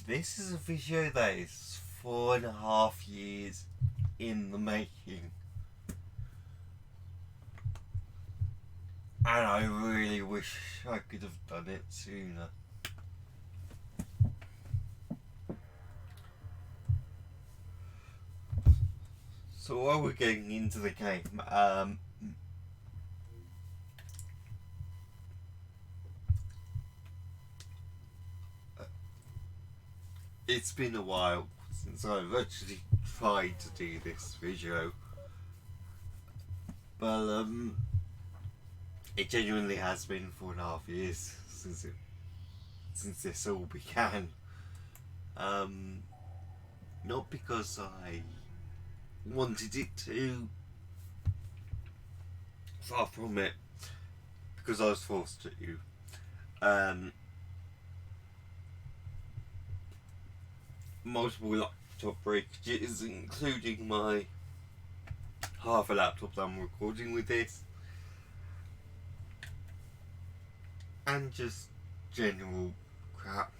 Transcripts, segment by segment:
This is a video that is 4.5 years in the making. And I really wish I could have done it sooner. So while we're getting into the game, it's been a while since I've actually tried to do this video, but it genuinely has been 4.5 years since this all began. Not because I wanted it to, far from it, because I was forced to. Multiple laptop breakages, including my half a laptop that I'm recording with this, and just general crap,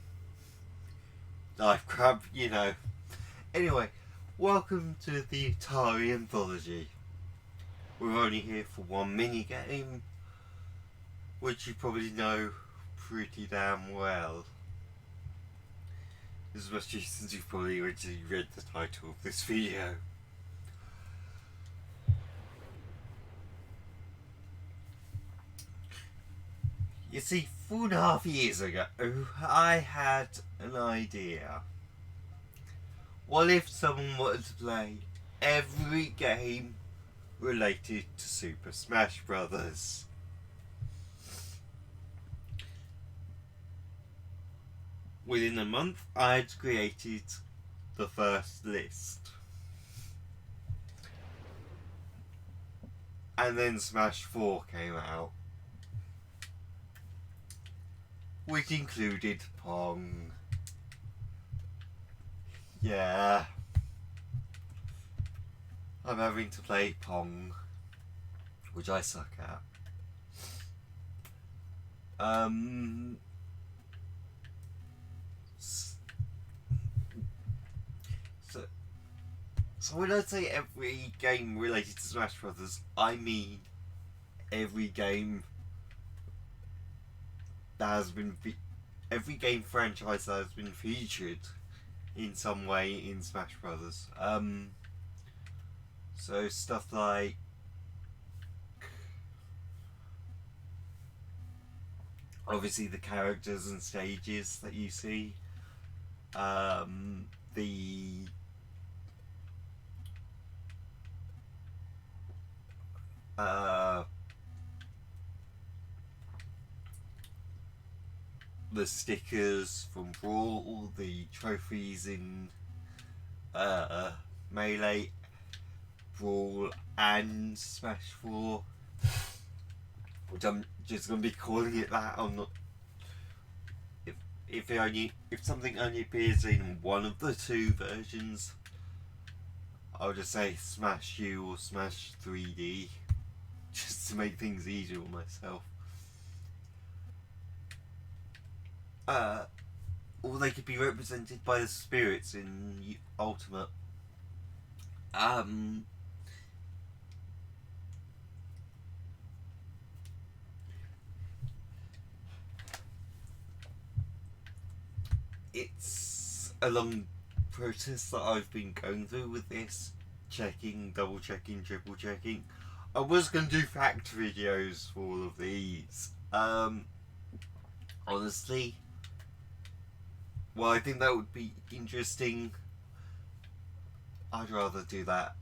life crap, you know. Anyway, welcome to the Atari Anthology. We're only here for one mini game, which you probably know pretty damn well, especially since you've probably already read the title of this video. You see, 4.5 years ago, I had an idea. What if someone wanted to play every game related to Super Smash Brothers? Within a month, I had created the first list. And then Smash 4 came out, which included Pong. Yeah, I'm having to play Pong, which I suck at. So when I say every game related to Smash Brothers, I mean every game that has been every game franchise that has been featured in some way in Smash Brothers. So stuff like obviously the characters and stages that you see, the stickers from Brawl, the trophies in Melee, Brawl and Smash 4, which I'm just going to be calling it that. I'm not. If something only appears in one of the two versions, I'll just say Smash U or Smash 3D, just to make things easier on myself. Or they could be represented by the spirits in Ultimate. It's a long process that I've been going through with this, checking, double checking, triple checking. I was going to do fact videos for all of these. Honestly, well, I think that would be interesting. I'd rather do that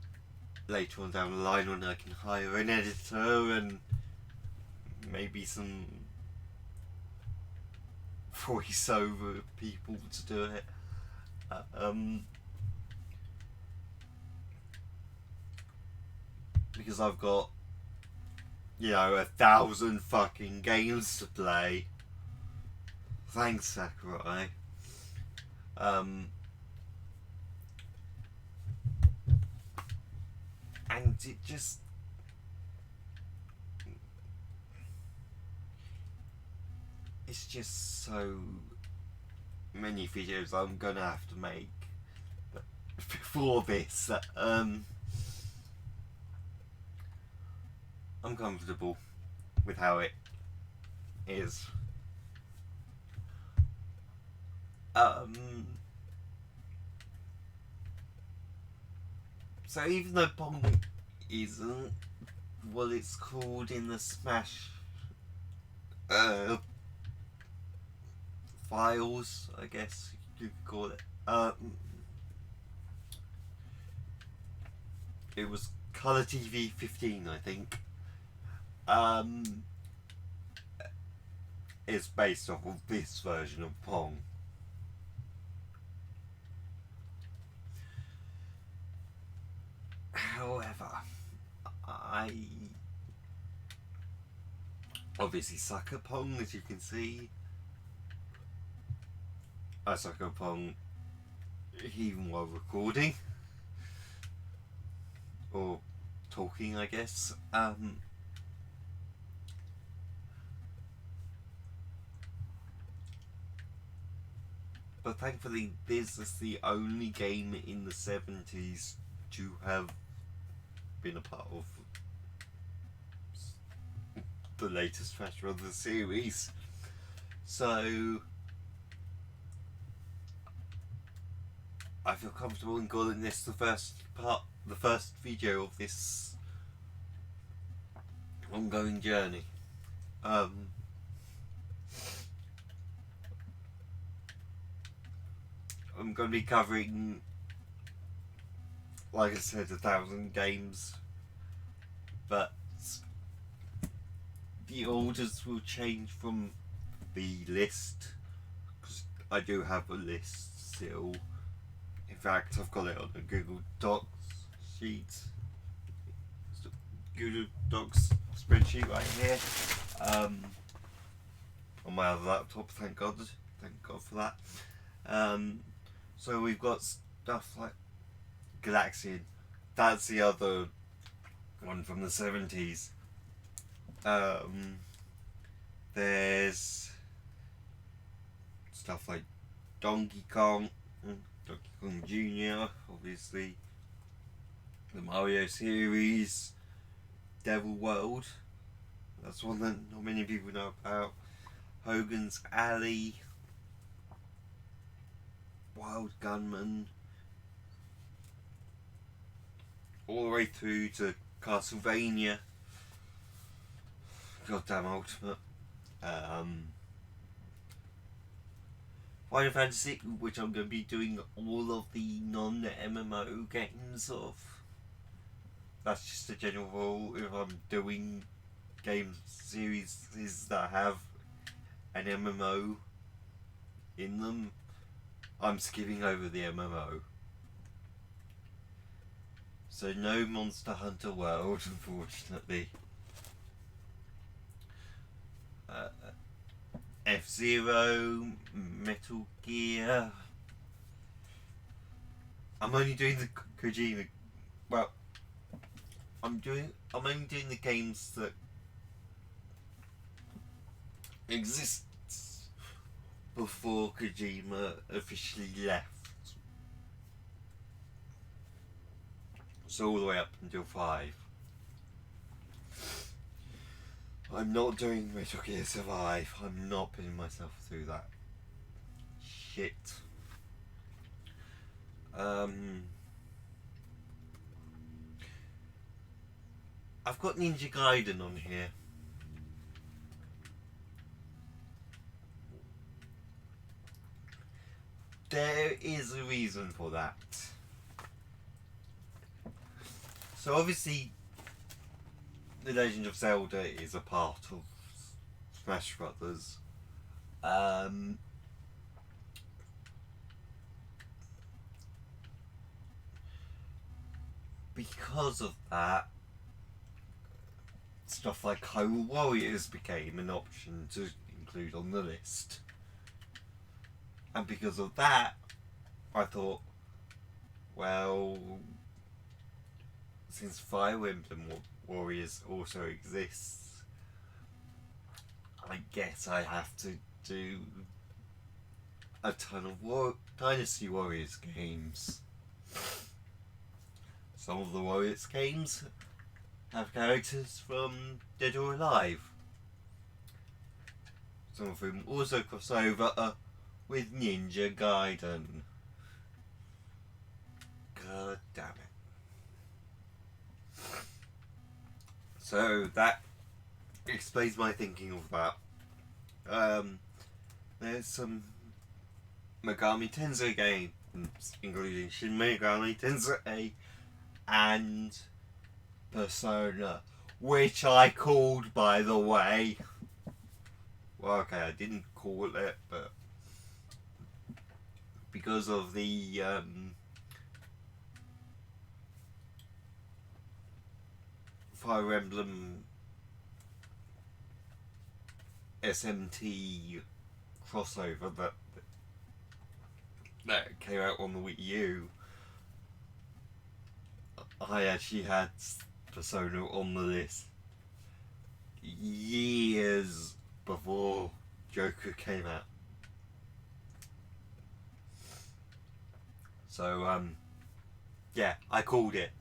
later on down the line when I can hire an editor and maybe some voiceover people to do it. Because I've got, 1,000 fucking games to play. Thanks, Sakurai. And it's just so many videos I'm gonna have to make before this. I'm comfortable with how it is. So even though Pong isn't what it's called in the Smash files, I guess you could call it. It was Color TV 15, I think. It's based off of this version of Pong. However, I obviously suck at Pong, as you can see. I suck at Pong even while recording. Or talking, I guess. But thankfully, this is the only game in the 70s to have been a part of the latest Smash Brothers series. So I feel comfortable in calling this the first video of this ongoing journey. I'm going to be covering, like I said, 1,000 games, but the orders will change from the list, because I do have a list still. In fact, I've got it on a Google Docs sheet, Google Docs spreadsheet right here, on my other laptop. Thank God for that. So we've got stuff like Galaxian. That's the other one from the 70s. There's stuff like Donkey Kong Jr., obviously, the Mario series, Devil World, that's one that not many people know about, Hogan's Alley, Wild Gunman, all the way through to Castlevania, Goddamn Ultimate, Final Fantasy, which I'm going to be doing all of the non-MMO games of. That's just a general rule. If I'm doing game series that have an MMO in them, I'm skipping over the MMO. So no Monster Hunter World, unfortunately. F-Zero, Metal Gear. I'm only doing the Kojima. Well, I'm only doing the games that exist before Kojima officially left. So all the way up until 5. I'm not doing Metal Gear Survive. I'm not putting myself through that shit. I've got Ninja Gaiden on here. There is a reason for that. So obviously, The Legend of Zelda is a part of Smash Brothers. Because of that, stuff like Hyrule Warriors became an option to include on the list. And because of that, I thought, well, since Fire Emblem Warriors also exists, I guess I have to do a ton of Dynasty Warriors games. Some of the Warriors games have characters from Dead or Alive. Some of them also cross over with Ninja Gaiden. God damn it. So that explains my thinking of that. There's some Megami Tensei games, including Shin Megami Tensei and Persona, which I called, by the way. Well, okay, I didn't call it, but because of the Fire Emblem SMT crossover that came out on the Wii U, I actually had Persona on the list years before Joker came out. So, yeah, I called it.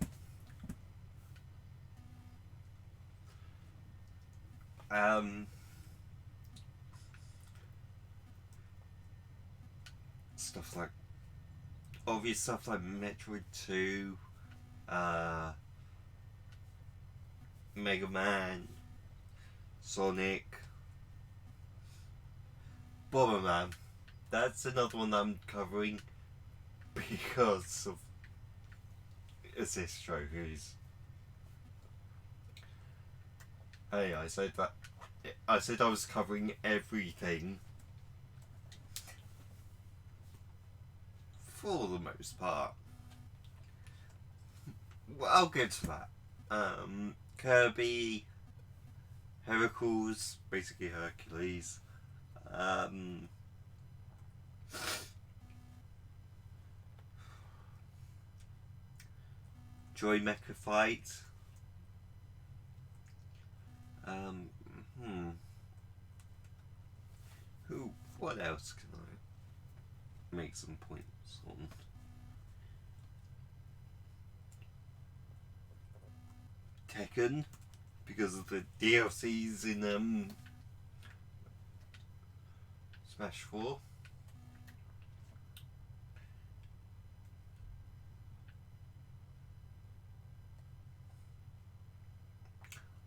Stuff like, obvious stuff like Metroid 2, Mega Man, Sonic, Bomberman. That's another one I'm covering because of assist trophies. Hey, I said I was covering everything for the most part. Well, I'll get to that. Kirby, Heracles, basically Hercules. Joy Mecha Fight. What else can I make some points on? Tekken, because of the DLCs in Smash 4.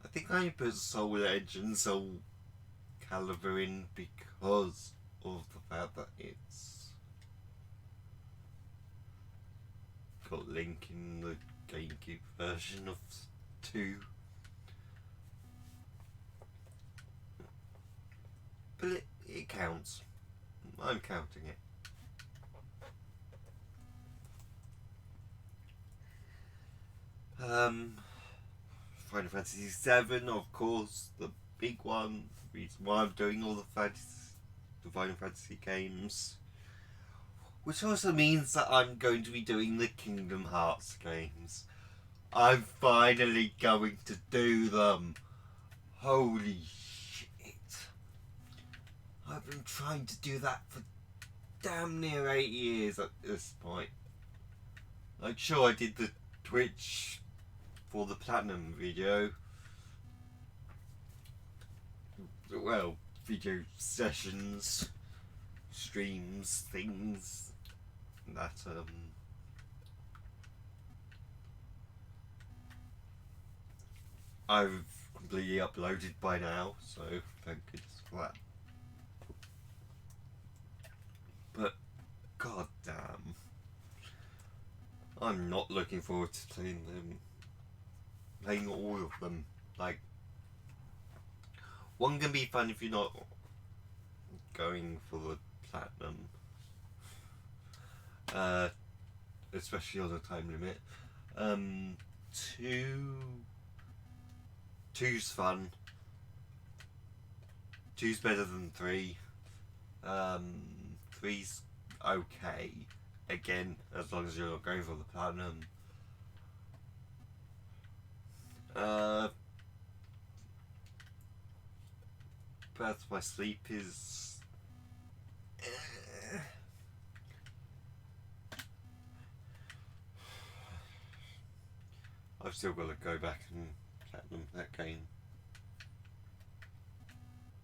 I think I put Soul Edge and Soul Calibur in because of the fact that it's got Link in the GameCube version of 2. But it counts. I'm counting it. Final Fantasy VII, of course, the big one. The reason why I'm doing all the Final Fantasy games. Which also means that I'm going to be doing the Kingdom Hearts games. I'm finally going to do them. Holy shit. I've been trying to do that for damn near 8 years at this point. Like, sure, I did the Twitch for the Platinum video. Well, video sessions, streams, things that I've completely uploaded by now, so thank goodness for that. But god damn, I'm not looking forward to playing all of them. Like, one can be fun if you're not going for the Platinum, especially on a time limit. Two's fun. Two's better than 3. 3's okay. Again, as long as you're not going for the Platinum. Birth by Sleep is I've still got to go back and platinum that game.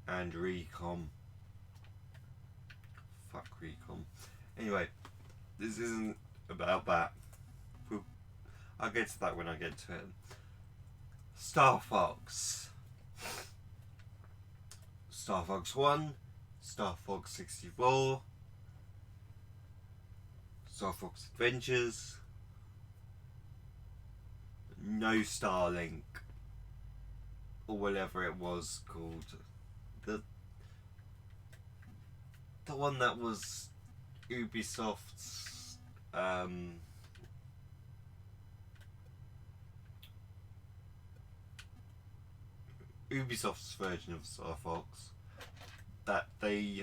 And Recom. Fuck Recom. Anyway, this isn't about that. I'll get to that when I get to it. Star Fox. Star Fox 1. Star Fox 64. Star Fox Adventures. No Starlink. Or whatever it was called. The one that was Ubisoft's Ubisoft's version of Star Fox, that they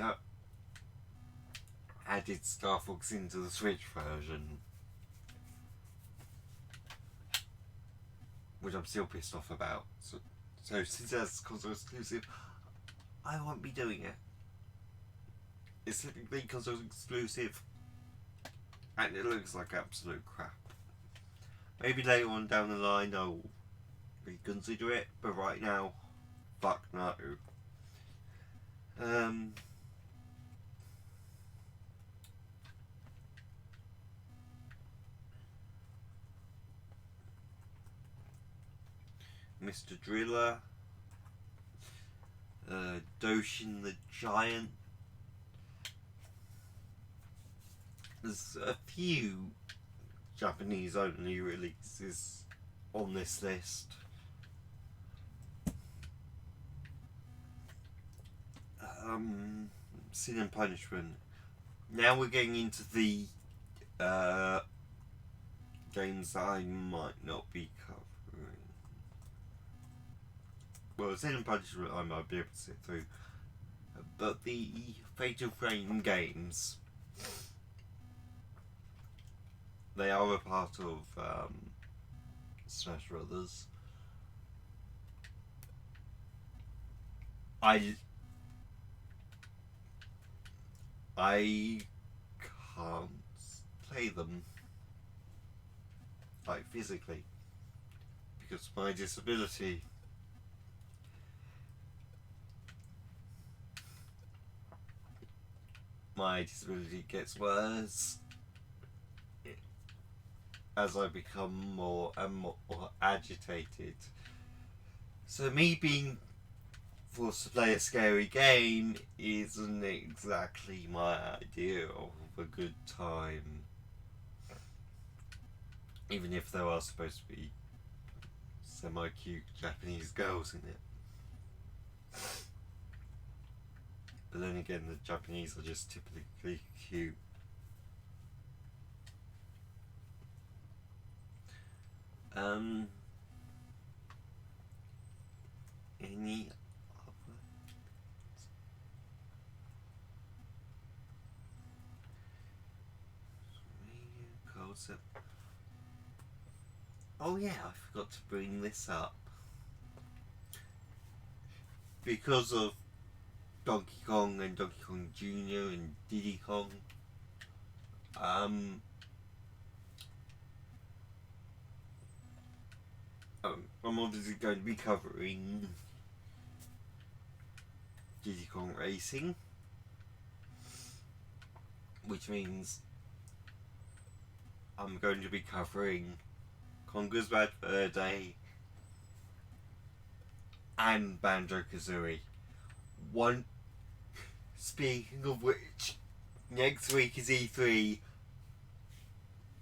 added Star Fox into the Switch version, which I'm still pissed off about. So since that's console exclusive, I won't be doing it. It's technically console exclusive, and it looks like absolute crap. Maybe later on down the line I'll reconsider it, but right now, fuck no. Mr. Driller, Doshin the Giant. There's a few Japanese only releases on this list. Sin and Punishment. Now we're getting into the games that I might not be covering. Well, Sin and Punishment I might be able to sit through, but the Fatal Frame games, they are a part of Smash Brothers. I can't play them, like physically, because of my disability. My disability gets worse as I become more and more agitated. So me being forced to play a scary game isn't exactly my idea of a good time. Even if there are supposed to be semi-cute Japanese girls in it. But then again, the Japanese are just typically cute. Any other concept? Oh yeah, I forgot to bring this up. Because of Donkey Kong and Donkey Kong Jr. and Diddy Kong, I'm obviously going to be covering Diddy Kong Racing, which means I'm going to be covering Conker's Bad Fur Day and Banjo-Kazooie. Speaking of which, next week is E3,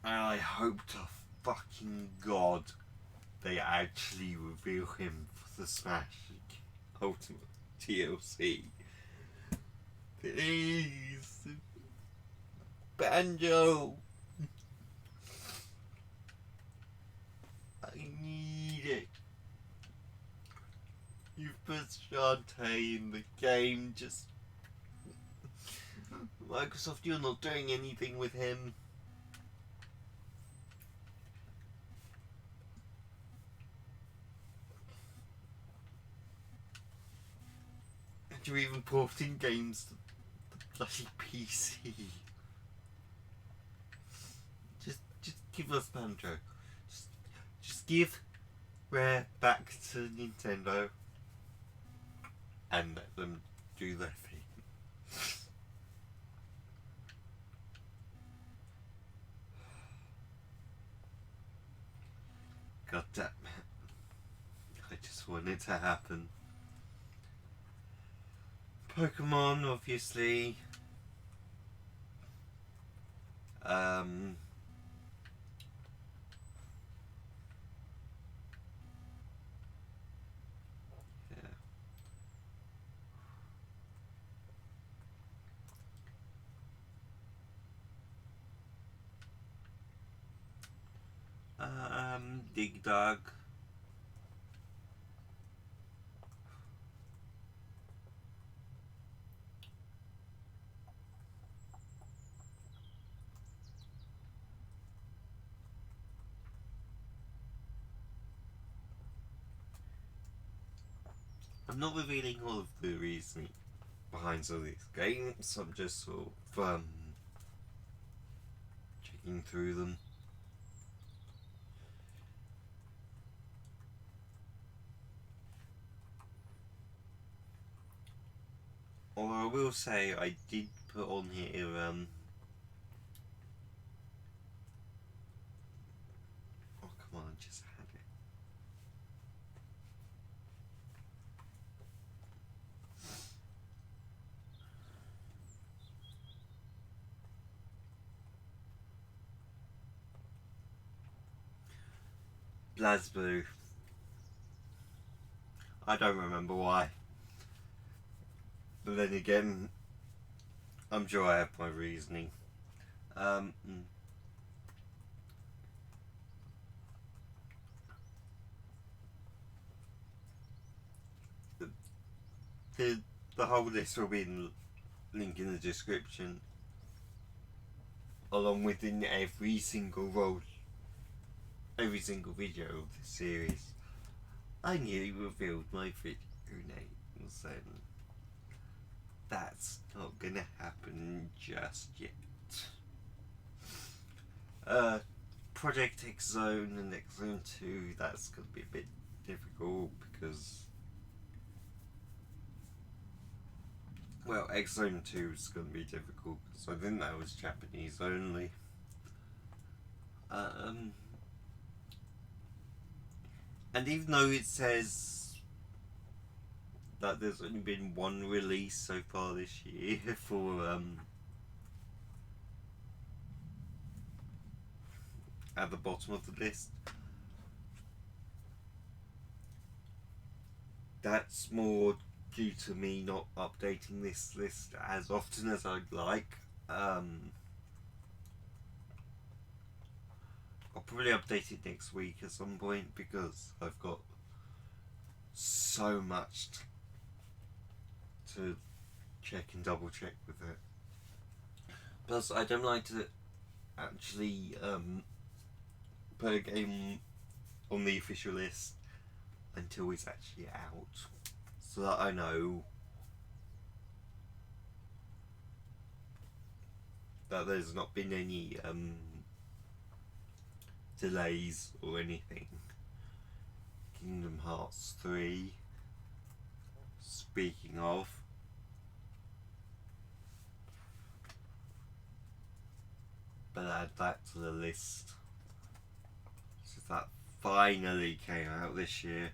and I hope to fucking God they actually reveal him for the Smash Ultimate DLC. Please, Banjo, I need it. You've put Shantae in the game, just Microsoft, you're not doing anything with him. And you're even porting games to the bloody PC. Just give us Banjo. Just give Rare back to Nintendo and let them do their thing. God damn it. I just want it to happen. Pokemon, obviously. Yeah. Dig Dug. I'm not revealing all of the reasoning behind all these games. I'm just sort of checking through them. Although I will say I did put on here oh come on, I just had it. Blazblue. I don't remember why. But then again, I'm sure I have my reasoning. The whole list will be in the link in the description, along with in every single video of the series. I nearly revealed my video names, and that's not gonna happen just yet. Project X Zone and X Zone 2, that's gonna be a bit difficult because, well, X Zone 2 is gonna be difficult because I think that was Japanese only. And even though it says that there's only been one release so far this year for at the bottom of the list, that's more due to me not updating this list as often as I'd like. I'll probably update it next week at some point because I've got so much to check and double check with it. Plus, I don't like to actually put a game on the official list until it's actually out, so that I know that there's not been any delays or anything. Kingdom Hearts 3, speaking of, but add that to the list since that finally came out this year.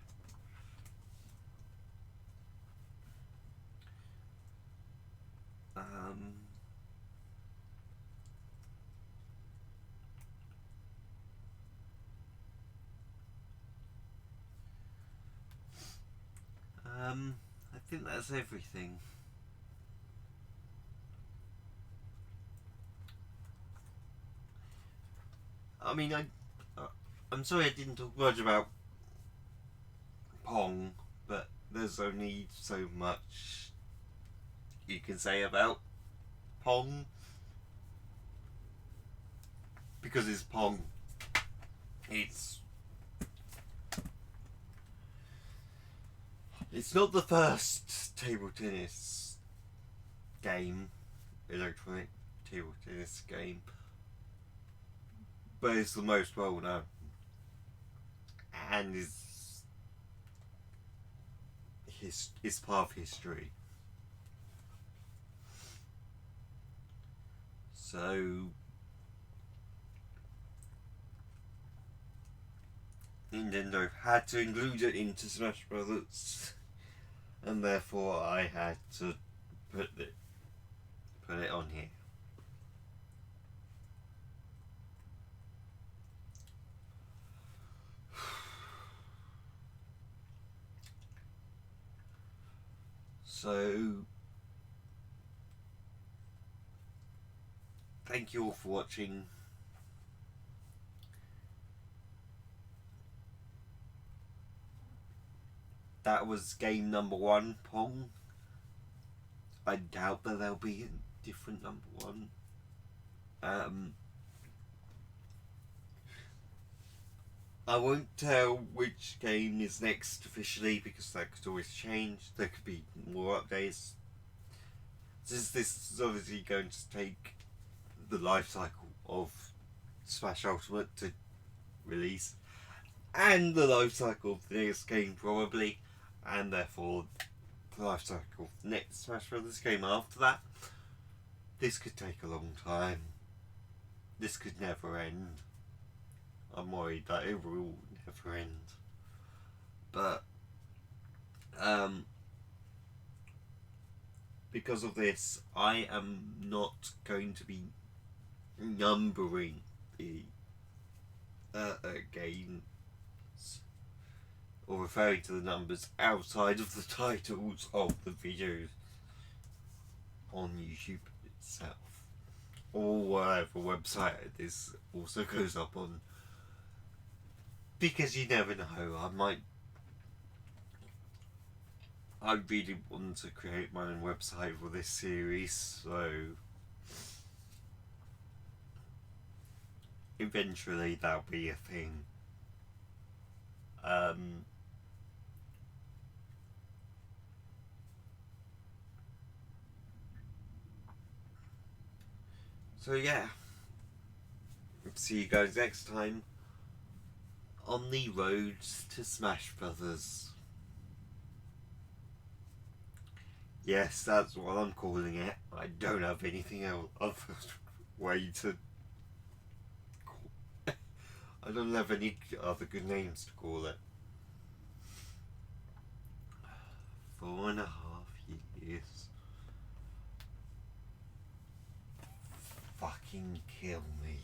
I think that's everything. I mean, I'm sorry I didn't talk much about Pong, but there's only so much you can say about Pong because it's Pong. It's not the first table tennis game, electronic table tennis game, but it's the most well known and is is part of history. So Nintendo had to include it into Smash Brothers, and therefore I had to put it on here. So thank you all for watching. That was game number 1, Pong. I doubt that there'll be a different number 1. I won't tell which game is next officially because that could always change. There could be more updates. Since this is obviously going to take the life cycle of Smash Ultimate to release, and the life cycle of the next game probably, and therefore the life cycle of the next Smash Brothers game after that. This could take a long time. This could never end. I'm worried that it will never end. But because of this, I am not going to be numbering the games or referring to the numbers outside of the titles of the videos on YouTube itself, or whatever website this also goes up on, because you never know, I really want to create my own website for this series, so eventually that'll be a thing. So yeah, see you guys next time on the road to Smash Brothers. Yes, that's what I'm calling it. I don't have anything else other way to call. I don't have any other good names to call it. 4.5 years. Fucking kill me.